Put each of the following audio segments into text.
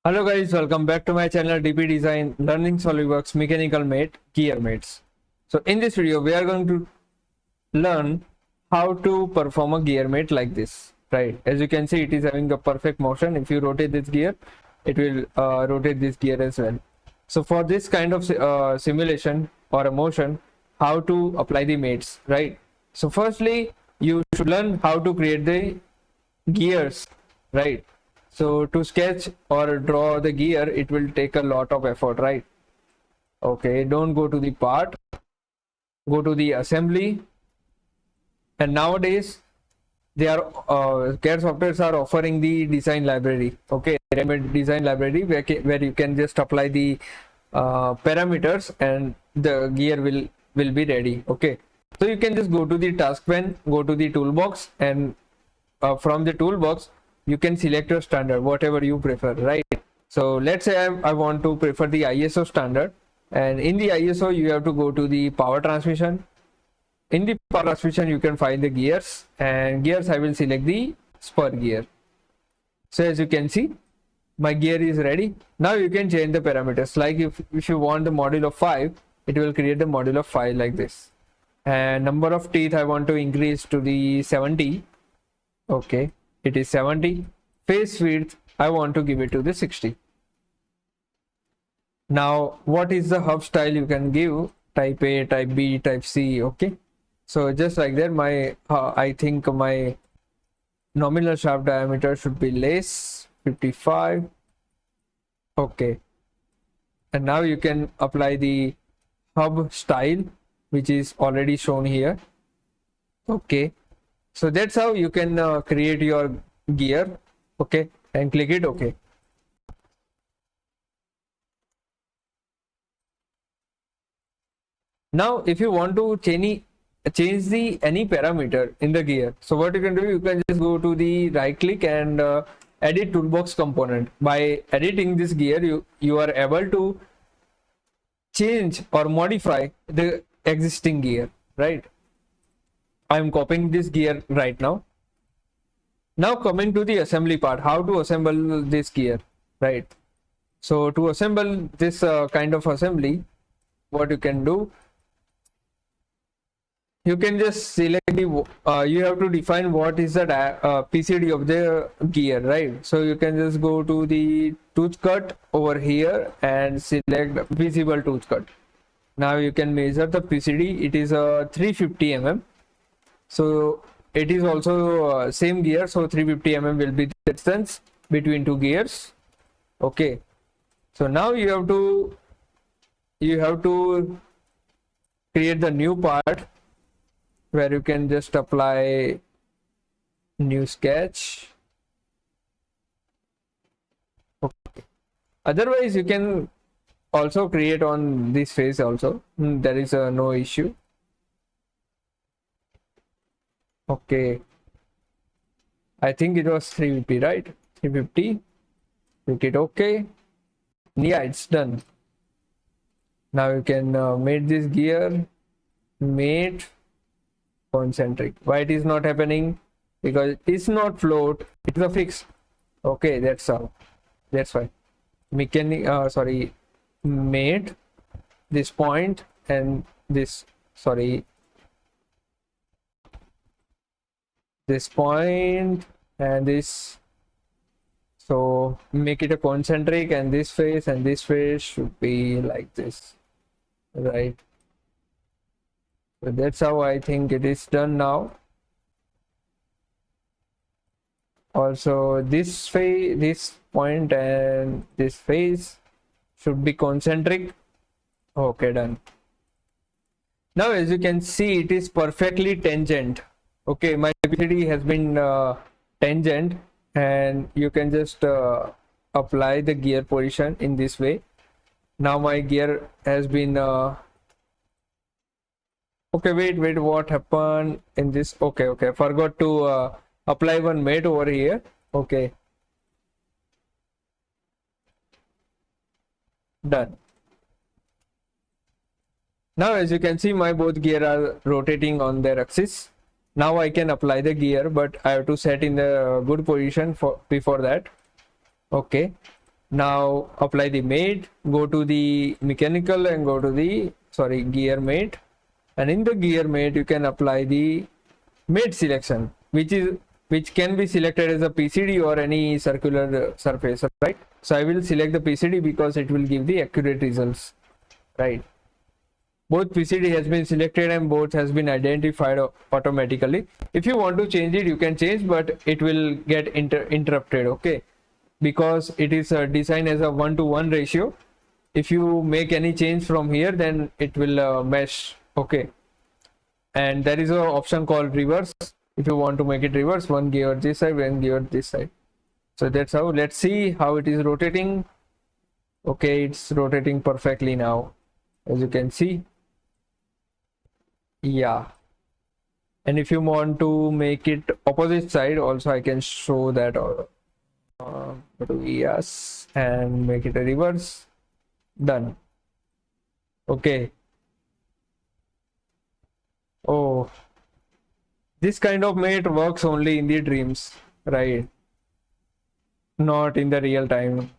Hello guys, welcome back to my channel DP Design Learning Solidworks Mechanical Mate Gear Mates. So in this video we are going to learn how to perform a gear mate like this, right? As you can see, it is having a perfect motion. If you rotate this gear, it will rotate this gear as well. So for this kind of simulation or a motion, how to apply the mates, right? So firstly, you should learn how to create the gears, right? So to sketch or draw the gear, it will take a lot of effort, right? Okay, don't go to the part, go to the assembly. And nowadays they are CAD softwares are offering the design library. Okay, design library where you can just apply the parameters and the gear will be ready. Okay, so you can just go to the task pane, go to the toolbox, and from the toolbox you can select your standard, whatever you prefer, right? So let's say I want to prefer the ISO standard, and in the ISO you have to go to the power transmission. In the power transmission you can find the gears, and gears I will select the spur gear. So as you can see, my gear is ready. Now you can change the parameters, like if you want the module of 5, it will create the module of 5 like this. And number of teeth I want to increase to the 70. Okay, it is 70. Face width I want to give it to the 60. Now what is the hub style you can give? Type A, type B, type C. Okay, so just like that, my I think my nominal shaft diameter should be less, 55. Okay, and now you can apply the hub style, which is already shown here. Okay, so that's how you can create your gear. Okay, and click it OK. Now if you want to change the any parameter in the gear, so what you can do, you can just go to the right click and edit toolbox component. By editing this gear, you are able to change or modify the existing gear, right? I'm copying this gear right now. Now coming to the assembly part, how to assemble this gear, right? So to assemble this kind of assembly, what you can do, you can just select the you have to define what is the PCD of the gear, right? So you can just go to the tooth cut over here and select visible tooth cut. Now you can measure the PCD. It is a 350 mm. So it is also same gear, so 350 mm will be the distance between two gears. Okay, so now you have to create the new part, where you can just apply new sketch. Okay. Otherwise you can also create on this face also. There is no issue. Okay, I think it was 350, right? 350. Click it OK. Yeah, it's done. Now you can make this gear mate concentric. Why it is not happening? Because it's not float, it's a fix. Okay, that's all. That's why mechanic mate this point and this this point and this. So make it a concentric, and this face should be like this, right? So that's how I think it is done now. Also this face, this point and this face should be concentric. Okay, done. Now as you can see, it is perfectly tangent. Okay, my PCD has been tangent, and you can just apply the gear position in this way. Now my gear has been okay, wait, what happened in this? Okay, forgot to apply one mate over here. Okay, done. Now as you can see, my both gear are rotating on their axis. Now I can apply the gear, but I have to set in the good position before that. Okay, Now apply the mate, go to the mechanical and go to the gear mate, and in the gear mate you can apply the mate selection, which can be selected as a PCD or any circular surface, right? So I will select the PCD because it will give the accurate results, right? Both PCD has been selected and both has been identified automatically. If you want to change it, you can change, but it will get interrupted, okay? Because it is designed as a 1:1 ratio. If you make any change from here, then it will mesh, okay? And there is an option called reverse. If you want to make it reverse, one gear this side, one gear this side. So that's how. Let's see how it is rotating. Okay, it's rotating perfectly now, as you can see. Yeah, and if you want to make it opposite side also, I can show that. Go to yes and make it a reverse. Done. Okay. Oh, this kind of mate works only in the dreams, right? Not in the real time.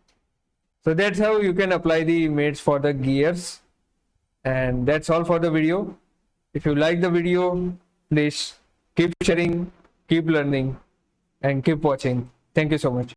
So that's how you can apply the mates for the gears. And that's all for the video. If you like the video, please keep sharing, keep learning, and keep watching. Thank you so much.